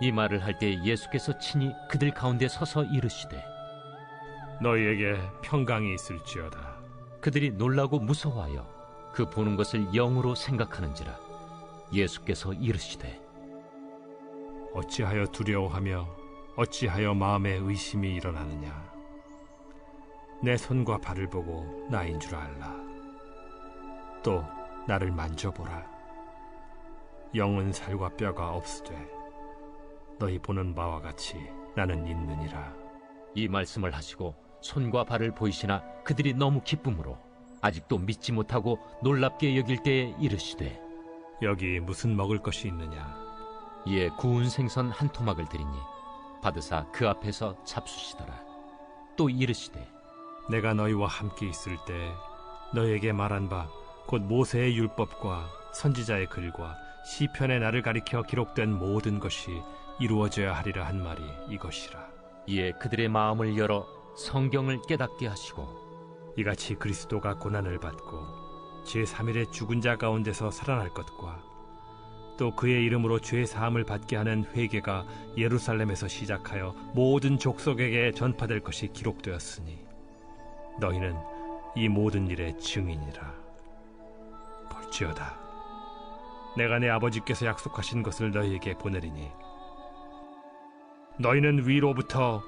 이 말을 할 때 예수께서 친히 그들 가운데 서서 이르시되 너희에게 평강이 있을지어다. 그들이 놀라고 무서워하여 그 보는 것을 영으로 생각하는지라. 예수께서 이르시되 어찌하여 두려워하며 어찌하여 마음에 의심이 일어나느냐. 내 손과 발을 보고 나인 줄 알라. 또 나를 만져보라. 영은 살과 뼈가 없으되 너희 보는 바와 같이 나는 있느니라. 이 말씀을 하시고 손과 발을 보이시나 그들이 너무 기쁨으로 아직도 믿지 못하고 놀랍게 여길 때에 이르시되 여기 무슨 먹을 것이 있느냐. 이에 구운 생선 한 토막을 드리니 받으사 그 앞에서 잡수시더라. 또 이르시되 내가 너희와 함께 있을 때 너희에게 말한 바 곧 모세의 율법과 선지자의 글과 시편의 나를 가리켜 기록된 모든 것이 이루어져야 하리라 한 말이 이것이라. 이에 그들의 마음을 열어 성경을 깨닫게 하시고 이같이 그리스도가 고난을 받고 제3일에 죽은 자 가운데서 살아날 것과 또 그의 이름으로 죄 사함을 받게 하는 회개가 예루살렘에서 시작하여 모든 족속에게 전파될 것이 기록되었으니 너희는 이 모든 일의 증인이라. 볼지어다, 내가 내 아버지께서 약속하신 것을 너희에게 보내리니 너희는 위로부터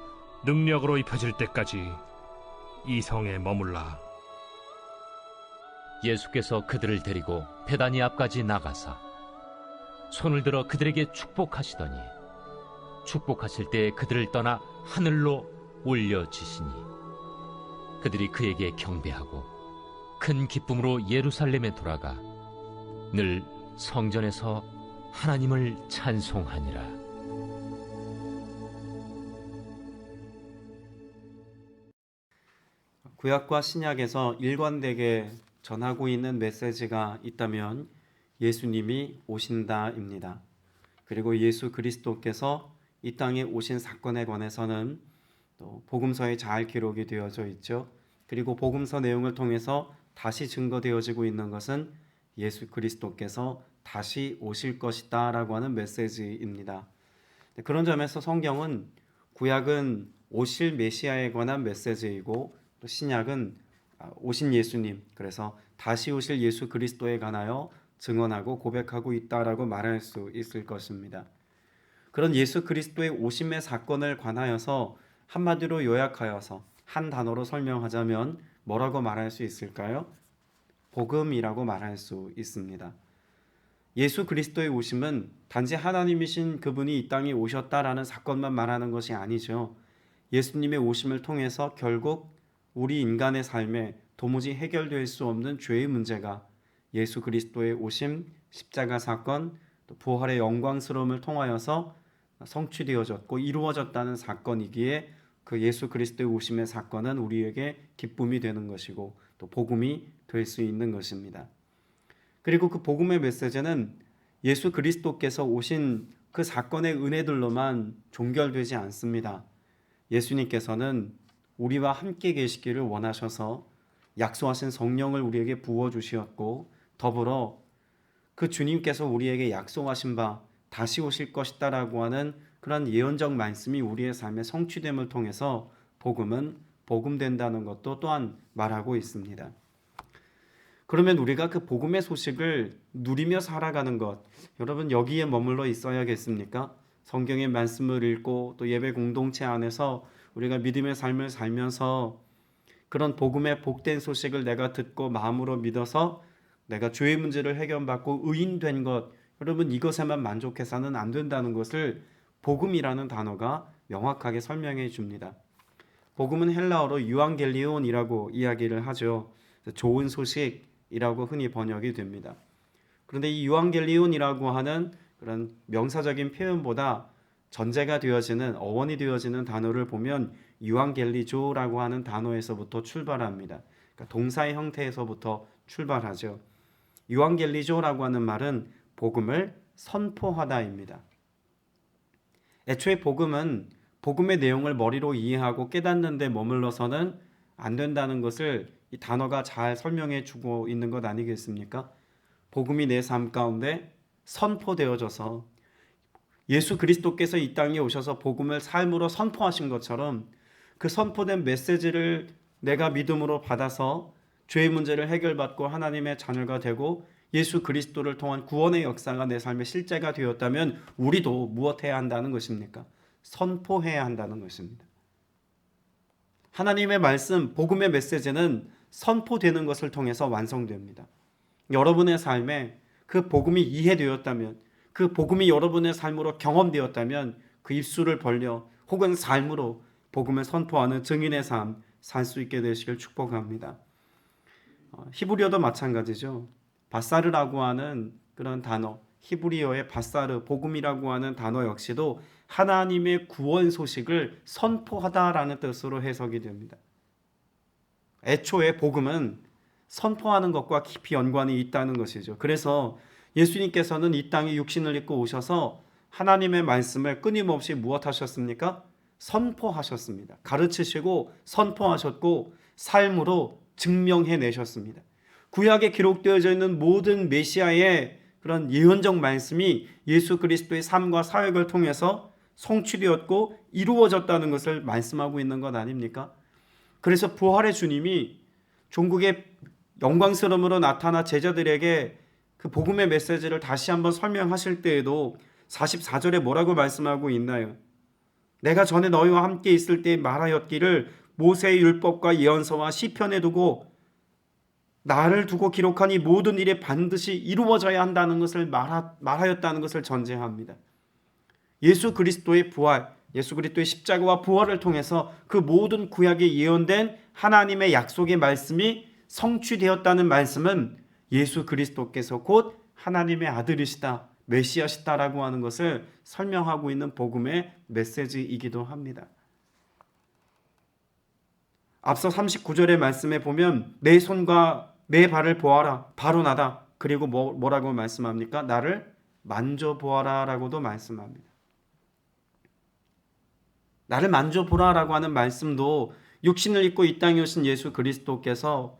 능력으로 입혀질 때까지 이 성에 머물라. 예수께서 그들을 데리고 베다니 앞까지 나가사 손을 들어 그들에게 축복하시더니 축복하실 때 그들을 떠나 하늘로 올려지시니 그들이 그에게 경배하고 큰 기쁨으로 예루살렘에 돌아가 늘 성전에서 하나님을 찬송하니라. 구약과 신약에서 일관되게 전하고 있는 메시지가 있다면 예수님이 오신다입니다. 그리고 예수 그리스도께서 이 땅에 오신 사건에 관해서는 또 복음서에 잘 기록이 되어져 있죠. 그리고 복음서 내용을 통해서 다시 증거되어지고 있는 것은 예수 그리스도께서 다시 오실 것이다 라고 하는 메시지입니다. 그런 점에서 성경은 구약은 오실 메시아에 관한 메시지이고 또 신약은 오신 예수님, 그래서 다시 오실 예수 그리스도에 관하여 증언하고 고백하고 있다라고 말할 수 있을 것입니다. 그런 예수 그리스도의 오심의 사건을 관하여서 한마디로 요약하여서 한 단어로 설명하자면 뭐라고 말할 수 있을까요? 복음이라고 말할 수 있습니다. 예수 그리스도의 오심은 단지 하나님이신 그분이 이 땅에 오셨다라는 사건만 말하는 것이 아니죠. 예수님의 오심을 통해서 결국 우리 인간의 삶에 도무지 해결될 수 없는 죄의 문제가 예수 그리스도의 오심, 십자가 사건, 또 부활의 영광스러움을 통하여서 성취되어졌고 이루어졌다는 사건이기에 그 예수 그리스도의 오심의 사건은 우리에게 기쁨이 되는 것이고 또 복음이 될 수 있는 것입니다. 그리고 그 복음의 메시지는 예수 그리스도께서 오신 그 사건의 은혜들로만 종결되지 않습니다. 예수님께서는 우리와 함께 계시기를 원하셔서 약속하신 성령을 우리에게 부어주셨고 더불어 그 주님께서 우리에게 약속하신 바 다시 오실 것이다 라고 하는 그런 예언적 말씀이 우리의 삶의 성취됨을 통해서 복음은 복음된다는 것도 또한 말하고 있습니다. 그러면 우리가 그 복음의 소식을 누리며 살아가는 것, 여러분 여기에 머물러 있어야겠습니까? 성경의 말씀을 읽고 또 예배 공동체 안에서 우리가 믿음의 삶을 살면서 그런 복음의 복된 소식을 내가 듣고 마음으로 믿어서 내가 죄의 문제를 해결받고 의인된 것, 여러분 이것에만 만족해서는 안 된다는 것을 복음이라는 단어가 명확하게 설명해 줍니다. 복음은 헬라어로 유앙겔리온이라고 이야기를 하죠. 좋은 소식이라고 흔히 번역이 됩니다. 그런데 이 유앙겔리온이라고 하는 그런 명사적인 표현보다 전제가 되어지는 어원이 되어지는 단어를 보면 유앙겔리조라고 하는 단어에서부터 출발합니다. 그러니까 동사의 형태에서부터 출발하죠. 유앙겔리조라고 하는 말은 복음을 선포하다입니다. 애초에 복음은 복음의 내용을 머리로 이해하고 깨닫는 데 머물러서는 안 된다는 것을 이 단어가 잘 설명해 주고 있는 것 아니겠습니까? 복음이 내 삶 가운데 선포되어져서 예수 그리스도께서 이 땅에 오셔서 복음을 삶으로 선포하신 것처럼 그 선포된 메시지를 내가 믿음으로 받아서 죄의 문제를 해결받고 하나님의 자녀가 되고 예수 그리스도를 통한 구원의 역사가 내 삶의 실제가 되었다면 우리도 무엇해야 한다는 것입니까? 선포해야 한다는 것입니다. 하나님의 말씀, 복음의 메시지는 선포되는 것을 통해서 완성됩니다. 여러분의 삶에 그 복음이 이해되었다면, 그 복음이 여러분의 삶으로 경험되었다면 그 입술을 벌려 혹은 삶으로 복음을 선포하는 증인의 삶 살 수 있게 되시길 축복합니다. 히브리어도 마찬가지죠. 바사르라고 하는 그런 단어, 히브리어의 바사르, 복음이라고 하는 단어 역시도 하나님의 구원 소식을 선포하다라는 뜻으로 해석이 됩니다. 애초에 복음은 선포하는 것과 깊이 연관이 있다는 것이죠. 그래서 예수님께서는 이 땅에 육신을 입고 오셔서 하나님의 말씀을 끊임없이 무엇하셨습니까? 선포하셨습니다. 가르치시고 선포하셨고 삶으로 증명해내셨습니다. 구약에 기록되어져 있는 모든 메시아의 그런 예언적 말씀이 예수 그리스도의 삶과 사역을 통해서 성취되었고 이루어졌다는 것을 말씀하고 있는 것 아닙니까? 그래서 부활의 주님이 종국의 영광스러움으로 나타나 제자들에게 그 복음의 메시지를 다시 한번 설명하실 때에도 44절에 뭐라고 말씀하고 있나요? 내가 전에 너희와 함께 있을 때 말하였기를 모세의 율법과 예언서와 시편에 두고 나를 두고 기록한 이 모든 일이 반드시 이루어져야 한다는 것을 말하였다는 것을 전제합니다. 예수 그리스도의 부활, 예수 그리스도의 십자가와 부활을 통해서 그 모든 구약에 예언된 하나님의 약속의 말씀이 성취되었다는 말씀은 예수 그리스도께서 곧 하나님의 아들이시다, 메시아시다라고 하는 것을 설명하고 있는 복음의 메시지이기도 합니다. 앞서 39절의 말씀에 보면 내 손과 내 발을 보아라, 바로 나다. 그리고 뭐라고 말씀합니까? 나를 만져보아라 라고도 말씀합니다. 나를 만져보라라고 하는 말씀도 육신을 입고 이 땅에 오신 예수 그리스도께서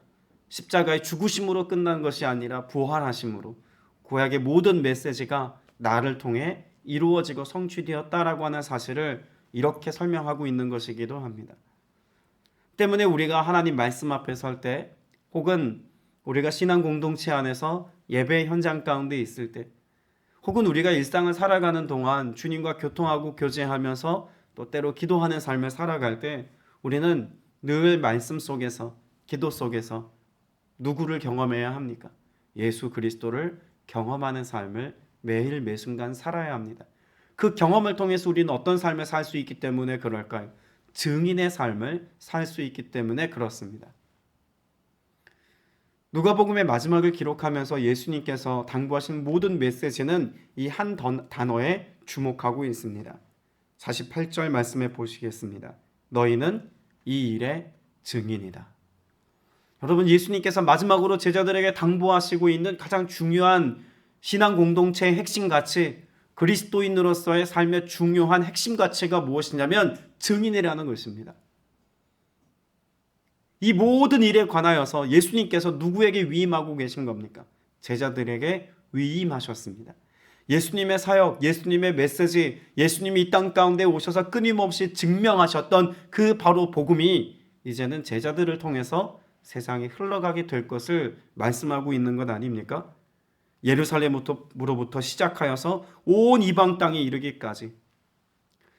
십자가의 죽으심으로 끝난 것이 아니라 부활하심으로 구약의 모든 메시지가 나를 통해 이루어지고 성취되었다라고 하는 사실을 이렇게 설명하고 있는 것이기도 합니다. 때문에 우리가 하나님 말씀 앞에 설 때 혹은 우리가 신앙 공동체 안에서 예배 현장 가운데 있을 때 혹은 우리가 일상을 살아가는 동안 주님과 교통하고 교제하면서 또 때로 기도하는 삶을 살아갈 때 우리는 늘 말씀 속에서 기도 속에서 누구를 경험해야 합니까? 예수 그리스도를 경험하는 삶을 매일 매순간 살아야 합니다. 그 경험을 통해서 우리는 어떤 삶을 살 수 있기 때문에 그럴까요? 증인의 삶을 살 수 있기 때문에 그렇습니다. 누가복음의 마지막을 기록하면서 예수님께서 당부하신 모든 메시지는 이 한 단어에 주목하고 있습니다. 48절 말씀해 보시겠습니다. 너희는 이 일의 증인이다. 여러분, 예수님께서 마지막으로 제자들에게 당부하시고 있는 가장 중요한 신앙 공동체의 핵심 가치, 그리스도인으로서의 삶의 중요한 핵심 가치가 무엇이냐면 증인이라는 것입니다. 이 모든 일에 관하여서 예수님께서 누구에게 위임하고 계신 겁니까? 제자들에게 위임하셨습니다. 예수님의 사역, 예수님의 메시지, 예수님이 이 땅 가운데 오셔서 끊임없이 증명하셨던 그 바로 복음이 이제는 제자들을 통해서 세상에 흘러가게 될 것을 말씀하고 있는 것 아닙니까? 예루살렘으로부터 시작하여서 온 이방 땅에 이르기까지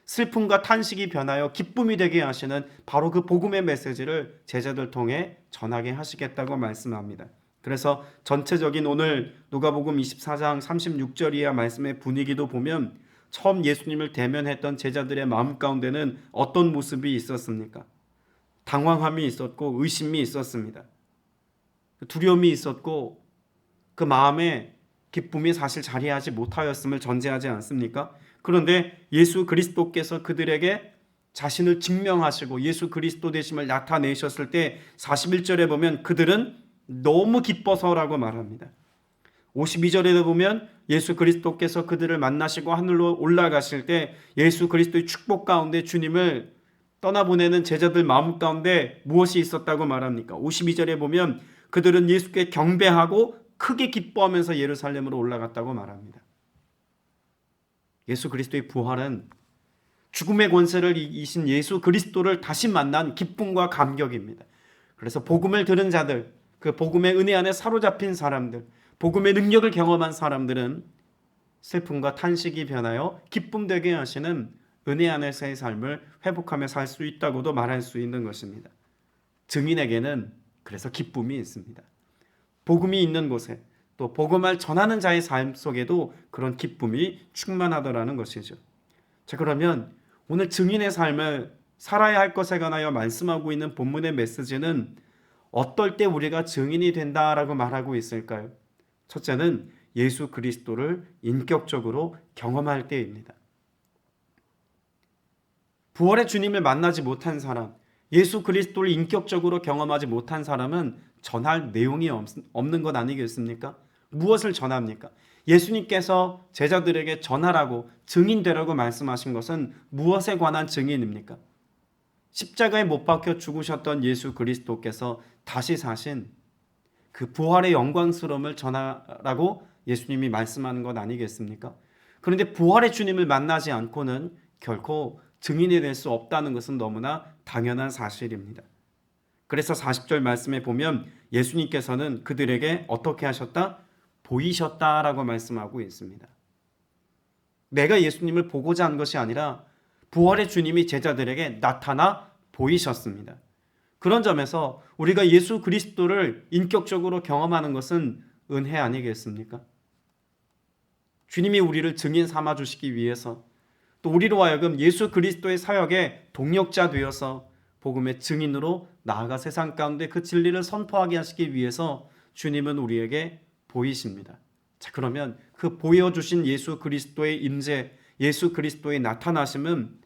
슬픔과 탄식이 변하여 기쁨이 되게 하시는 바로 그 복음의 메시지를 제자들 통해 전하게 하시겠다고 말씀합니다. 그래서 전체적인 오늘 누가복음 24장 36절 이하 말씀의 분위기도 보면 처음 예수님을 대면했던 제자들의 마음 가운데는 어떤 모습이 있었습니까? 당황함이 있었고 의심이 있었습니다. 두려움이 있었고 그 마음에 기쁨이 사실 자리하지 못하였음을 전제하지 않습니까? 그런데 예수 그리스도께서 그들에게 자신을 증명하시고 예수 그리스도 되심을 나타내셨을 때 41절에 보면 그들은 너무 기뻐서라고 말합니다. 52절에 보면 예수 그리스도께서 그들을 만나시고 하늘로 올라가실 때 예수 그리스도의 축복 가운데 주님을 떠나보내는 제자들 마음 가운데 무엇이 있었다고 말합니까? 52절에 보면 그들은 예수께 경배하고 크게 기뻐하면서 예루살렘으로 올라갔다고 말합니다. 예수 그리스도의 부활은 죽음의 권세를 이기신 예수 그리스도를 다시 만난 기쁨과 감격입니다. 그래서 복음을 들은 자들, 그 복음의 은혜 안에 사로잡힌 사람들, 복음의 능력을 경험한 사람들은 슬픔과 탄식이 변하여 기쁨 되게 하시는 은혜 안에서의 삶을 회복하며 살 수 있다고도 말할 수 있는 것입니다. 증인에게는 그래서 기쁨이 있습니다. 복음이 있는 곳에 또 복음을 전하는 자의 삶 속에도 그런 기쁨이 충만하더라는 것이죠. 자, 그러면 오늘 증인의 삶을 살아야 할 것에 관하여 말씀하고 있는 본문의 메시지는 어떨 때 우리가 증인이 된다라고 말하고 있을까요? 첫째는 예수 그리스도를 인격적으로 경험할 때입니다. 부활의 주님을 만나지 못한 사람, 예수 그리스도를 인격적으로 경험하지 못한 사람은 전할 내용이 없는 것 아니겠습니까? 무엇을 전합니까? 예수님께서 제자들에게 전하라고 증인되라고 말씀하신 것은 무엇에 관한 증인입니까? 십자가에 못 박혀 죽으셨던 예수 그리스도께서 다시 사신 그 부활의 영광스러움을 전하라고 예수님이 말씀하는 것 아니겠습니까? 그런데 부활의 주님을 만나지 않고는 결코 증인이 될 수 없다는 것은 너무나 당연한 사실입니다. 그래서 40절 말씀에 보면 예수님께서는 그들에게 어떻게 하셨다? 보이셨다라고 말씀하고 있습니다. 내가 예수님을 보고자 한 것이 아니라 부활의 주님이 제자들에게 나타나 보이셨습니다. 그런 점에서 우리가 예수 그리스도를 인격적으로 경험하는 것은 은혜 아니겠습니까? 주님이 우리를 증인 삼아 주시기 위해서 또 우리로 하여금 예수 그리스도의 사역의 동력자 되어서 복음의 증인으로 나아가 세상 가운데 그 진리를 선포하게 하시기 위해서 주님은 우리에게 보이십니다. 자, 그러면 그 보여주신 예수 그리스도의 임재, 예수 그리스도의 나타나심은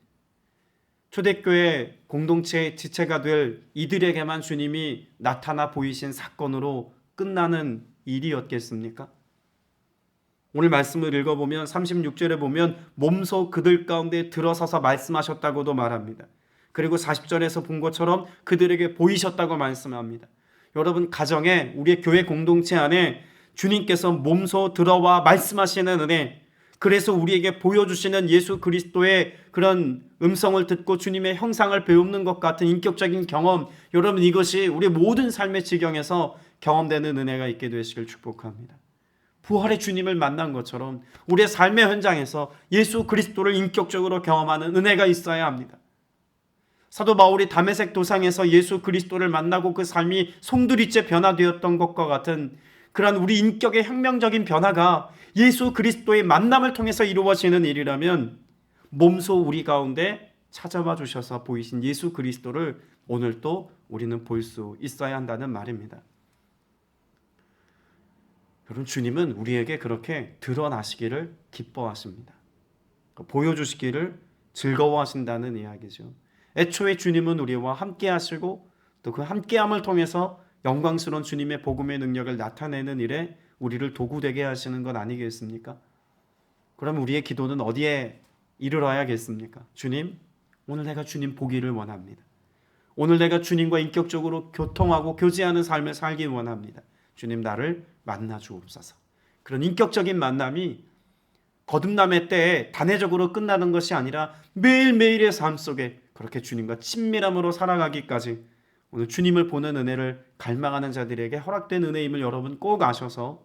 초대교회 공동체의 지체가 될 이들에게만 주님이 나타나 보이신 사건으로 끝나는 일이었겠습니까? 오늘 말씀을 읽어보면 36절에 보면 몸소 그들 가운데 들어서서 말씀하셨다고도 말합니다. 그리고 40절에서 본 것처럼 그들에게 보이셨다고 말씀합니다. 여러분, 가정에 우리의 교회 공동체 안에 주님께서 몸소 들어와 말씀하시는 은혜, 그래서 우리에게 보여주시는 예수 그리스도의 그런 음성을 듣고 주님의 형상을 배우는 것 같은 인격적인 경험, 여러분, 이것이 우리 모든 삶의 지경에서 경험되는 은혜가 있게 되시길 축복합니다. 부활의 주님을 만난 것처럼 우리의 삶의 현장에서 예수 그리스도를 인격적으로 경험하는 은혜가 있어야 합니다. 사도 바울이 다메섹 도상에서 예수 그리스도를 만나고 그 삶이 송두리째 변화되었던 것과 같은 그러한 우리 인격의 혁명적인 변화가 예수 그리스도의 만남을 통해서 이루어지는 일이라면 몸소 우리 가운데 찾아와 주셔서 보이신 예수 그리스도를 오늘 또 우리는 볼 수 있어야 한다는 말입니다. 여러분, 주님은 우리에게 그렇게 드러나시기를 기뻐하십니다. 보여주시기를 즐거워하신다는 이야기죠. 애초에 주님은 우리와 함께 하시고 또 그 함께함을 통해서 영광스러운 주님의 복음의 능력을 나타내는 일에 우리를 도구되게 하시는 것 아니겠습니까? 그럼 우리의 기도는 어디에 이르러야겠습니까? 주님, 오늘 내가 주님 보기를 원합니다. 오늘 내가 주님과 인격적으로 교통하고 교제하는 삶을 살기 원합니다. 주님, 나를 만나 주옵소서. 그런 인격적인 만남이 거듭남의 때에 단회적으로 끝나는 것이 아니라 매일매일의 삶 속에 그렇게 주님과 친밀함으로 살아가기까지 오늘 주님을 보는 은혜를 갈망하는 자들에게 허락된 은혜임을 여러분 꼭 아셔서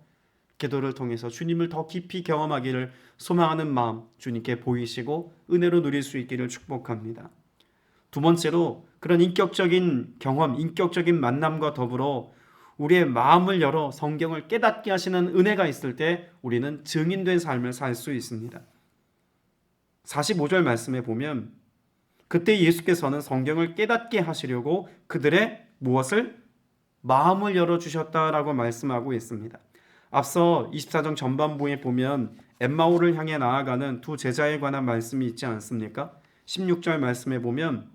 기도를 통해서 주님을 더 깊이 경험하기를 소망하는 마음 주님께 보이시고 은혜로 누릴 수 있기를 축복합니다. 두 번째로 그런 인격적인 경험, 인격적인 만남과 더불어 우리의 마음을 열어 성경을 깨닫게 하시는 은혜가 있을 때 우리는 증인된 삶을 살 수 있습니다. 45절 말씀에 보면 그때 예수께서는 성경을 깨닫게 하시려고 그들의 무엇을? 마음을 열어주셨다라고 말씀하고 있습니다. 앞서 24장 전반부에 보면 엠마오를 향해 나아가는 두 제자에 관한 말씀이 있지 않습니까? 16절 말씀에 보면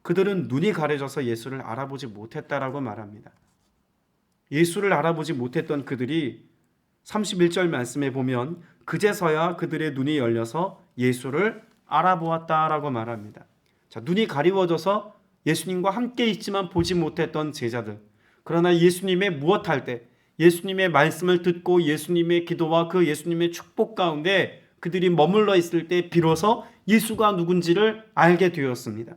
그들은 눈이 가려져서 예수를 알아보지 못했다라고 말합니다. 예수를 알아보지 못했던 그들이 31절 말씀에 보면 그제서야 그들의 눈이 열려서 예수를 알아보았다라고 말합니다. 자, 눈이 가리워져서 예수님과 함께 있지만 보지 못했던 제자들, 그러나 예수님의 무엇할 때 예수님의 말씀을 듣고 예수님의 기도와 그 예수님의 축복 가운데 그들이 머물러 있을 때 비로소 예수가 누군지를 알게 되었습니다.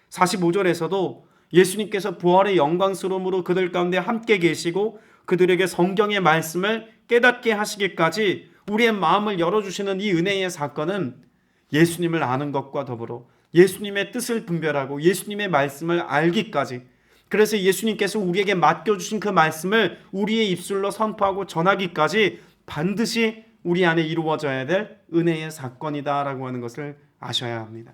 45절에서도 예수님께서 부활의 영광스러움으로 그들 가운데 함께 계시고 그들에게 성경의 말씀을 깨닫게 하시기까지 우리의 마음을 열어주시는 이 은혜의 사건은 예수님을 아는 것과 더불어 예수님의 뜻을 분별하고 예수님의 말씀을 알기까지, 그래서 예수님께서 우리에게 맡겨주신 그 말씀을 우리의 입술로 선포하고 전하기까지 반드시 우리 안에 이루어져야 될 은혜의 사건이다라고 하는 것을 아셔야 합니다.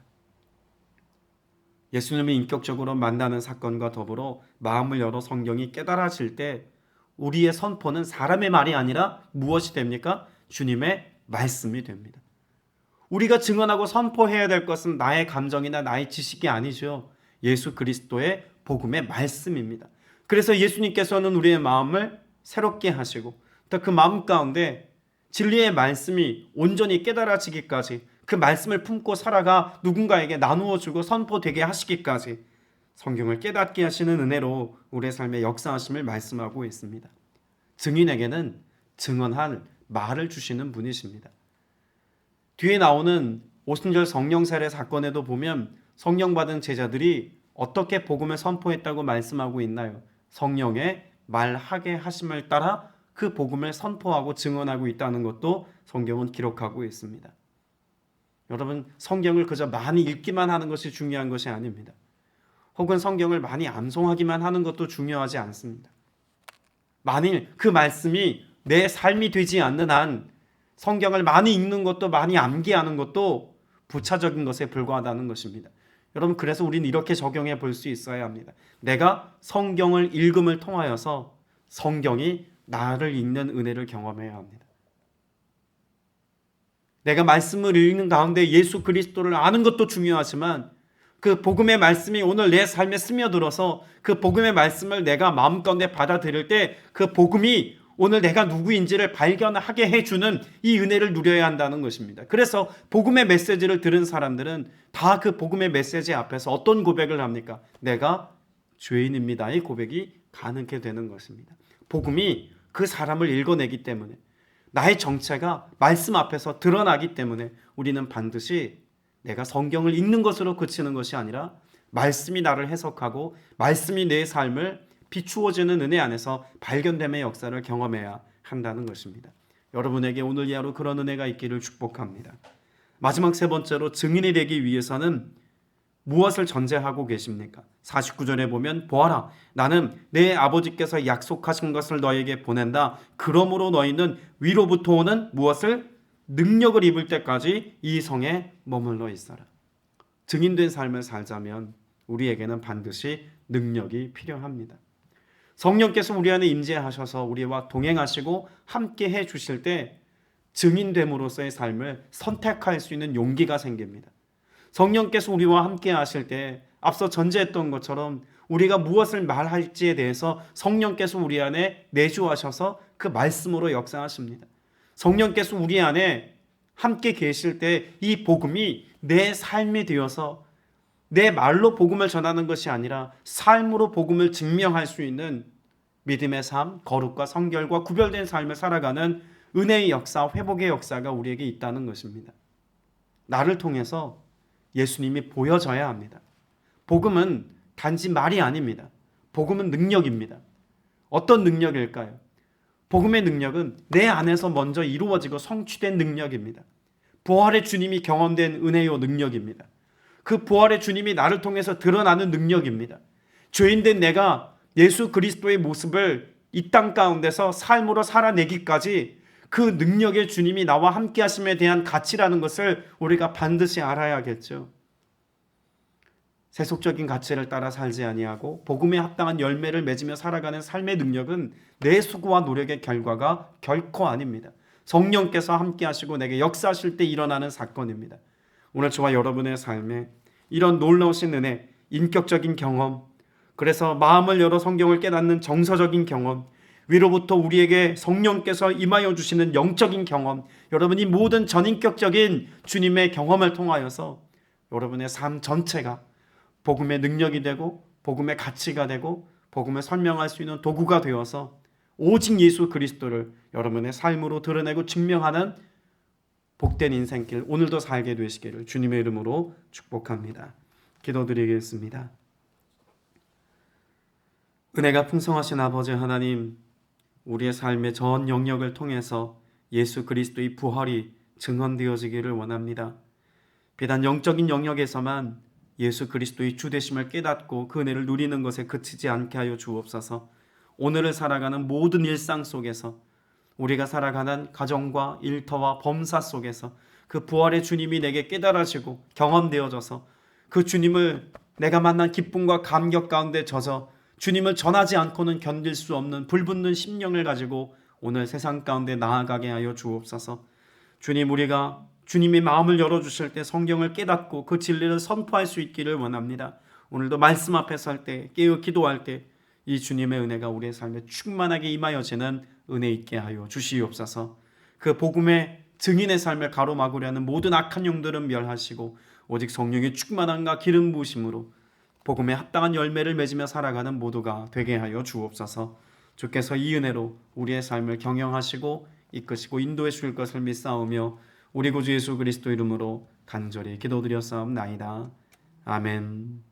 예수님을 인격적으로 만나는 사건과 더불어 마음을 열어 성경이 깨달아질 때 우리의 선포는 사람의 말이 아니라 무엇이 됩니까? 주님의 말씀이 됩니다. 우리가 증언하고 선포해야 될 것은 나의 감정이나 나의 지식이 아니죠. 예수 그리스도의 복음의 말씀입니다. 그래서 예수님께서는 우리의 마음을 새롭게 하시고 또 그 마음 가운데 진리의 말씀이 온전히 깨달아지기까지, 그 말씀을 품고 살아가 누군가에게 나누어주고 선포되게 하시기까지 성경을 깨닫게 하시는 은혜로 우리의 삶에 역사하심을 말씀하고 있습니다. 증인에게는 증언할 말을 주시는 분이십니다. 뒤에 나오는 오순절 성령 세례 사건에도 보면 성령 받은 제자들이 어떻게 복음을 선포했다고 말씀하고 있나요? 성령의 말하게 하심을 따라 그 복음을 선포하고 증언하고 있다는 것도 성경은 기록하고 있습니다. 여러분, 성경을 그저 많이 읽기만 하는 것이 중요한 것이 아닙니다. 혹은 성경을 많이 암송하기만 하는 것도 중요하지 않습니다. 만일 그 말씀이 내 삶이 되지 않는 한 성경을 많이 읽는 것도 많이 암기하는 것도 부차적인 것에 불과하다는 것입니다. 여러분, 그래서 우리는 이렇게 적용해 볼 수 있어야 합니다. 내가 성경을 읽음을 통하여서 성경이 나를 읽는 은혜를 경험해야 합니다. 내가 말씀을 읽는 가운데 예수 그리스도를 아는 것도 중요하지만 그 복음의 말씀이 오늘 내 삶에 스며들어서 그 복음의 말씀을 내가 마음 가운데 받아들일 때 그 복음이 오늘 내가 누구인지를 발견하게 해주는 이 은혜를 누려야 한다는 것입니다. 그래서 복음의 메시지를 들은 사람들은 다 그 복음의 메시지 앞에서 어떤 고백을 합니까? 내가 죄인입니다의 고백이 가능하게 되는 것입니다. 복음이 그 사람을 읽어내기 때문에, 나의 정체가 말씀 앞에서 드러나기 때문에 우리는 반드시 내가 성경을 읽는 것으로 그치는 것이 아니라 말씀이 나를 해석하고 말씀이 내 삶을 비추어지는 은혜 안에서 발견됨의 역사를 경험해야 한다는 것입니다. 여러분에게 오늘 이 하루 그런 은혜가 있기를 축복합니다. 마지막 세 번째로, 증인이 되기 위해서는 무엇을 전제하고 계십니까? 49절에 보면 보아라, 나는 내 아버지께서 약속하신 것을 너에게 보낸다. 그러므로 너희는 위로부터 오는 무엇을? 능력을 입을 때까지 이 성에 머물러 있어라. 증인된 삶을 살자면 우리에게는 반드시 능력이 필요합니다. 성령께서 우리 안에 임재하셔서 우리와 동행하시고 함께 해 주실 때 증인됨으로써의 삶을 선택할 수 있는 용기가 생깁니다. 성령께서 우리와 함께 하실 때 앞서 전제했던 것처럼 우리가 무엇을 말할지에 대해서 성령께서 우리 안에 내주하셔서 그 말씀으로 역사하십니다. 성령께서 우리 안에 함께 계실 때 이 복음이 내 삶이 되어서 내 말로 복음을 전하는 것이 아니라 삶으로 복음을 증명할 수 있는 믿음의 삶, 거룩과 성결과 구별된 삶을 살아가는 은혜의 역사, 회복의 역사가 우리에게 있다는 것입니다. 나를 통해서 예수님이 보여져야 합니다. 복음은 단지 말이 아닙니다. 복음은 능력입니다. 어떤 능력일까요? 복음의 능력은 내 안에서 먼저 이루어지고 성취된 능력입니다. 부활의 주님이 경험된 은혜요 능력입니다. 그 부활의 주님이 나를 통해서 드러나는 능력입니다. 죄인된 내가 예수 그리스도의 모습을 이 땅 가운데서 삶으로 살아내기까지 그 능력의 주님이 나와 함께 하심에 대한 가치라는 것을 우리가 반드시 알아야겠죠. 세속적인 가치를 따라 살지 아니하고 복음에 합당한 열매를 맺으며 살아가는 삶의 능력은 내 수고와 노력의 결과가 결코 아닙니다. 성령께서 함께 하시고 내게 역사하실 때 일어나는 사건입니다. 오늘 저와 여러분의 삶에 이런 놀라우신 은혜, 인격적인 경험, 그래서 마음을 열어 성경을 깨닫는 정서적인 경험, 위로부터 우리에게 성령께서 임하여 주시는 영적인 경험, 여러분이 모든 전인격적인 주님의 경험을 통하여서 여러분의 삶 전체가 복음의 능력이 되고 복음의 가치가 되고 복음을 설명할 수 있는 도구가 되어서 오직 예수 그리스도를 여러분의 삶으로 드러내고 증명하는 복된 인생길 오늘도 살게 되시기를 주님의 이름으로 축복합니다. 기도드리겠습니다. 은혜가 풍성하신 아버지 하나님, 우리의 삶의 전 영역을 통해서 예수 그리스도의 부활이 증언되어지기를 원합니다. 비단 영적인 영역에서만 예수 그리스도의 주되심을 깨닫고 그 은혜를 누리는 것에 그치지 않게 하여 주옵소서. 오늘을 살아가는 모든 일상 속에서, 우리가 살아가는 가정과 일터와 범사 속에서 그 부활의 주님이 내게 깨달아지고 경험되어져서 그 주님을 내가 만난 기쁨과 감격 가운데 젖어 주님을 전하지 않고는 견딜 수 없는 불붙는 심령을 가지고 오늘 세상 가운데 나아가게 하여 주옵소서. 주님, 우리가 주님의 마음을 열어주실 때 성경을 깨닫고 그 진리를 선포할 수 있기를 원합니다. 오늘도 말씀 앞에 설 때, 깨어 기도할 때 이 주님의 은혜가 우리의 삶에 충만하게 임하여지는 은혜 있게 하여 주시옵소서. 그 복음의 증인의 삶을 가로막으려 하는 모든 악한 영들은 멸하시고 오직 성령의 충만함과 기름 부으심으로 복음에 합당한 열매를 맺으며 살아가는 모두가 되게 하여 주옵소서. 주께서 이 은혜로 우리의 삶을 경영하시고 이끄시고 인도해 주실 것을 믿사오며 우리 구주 예수 그리스도 이름으로 간절히 기도드렸사옵나이다. 아멘.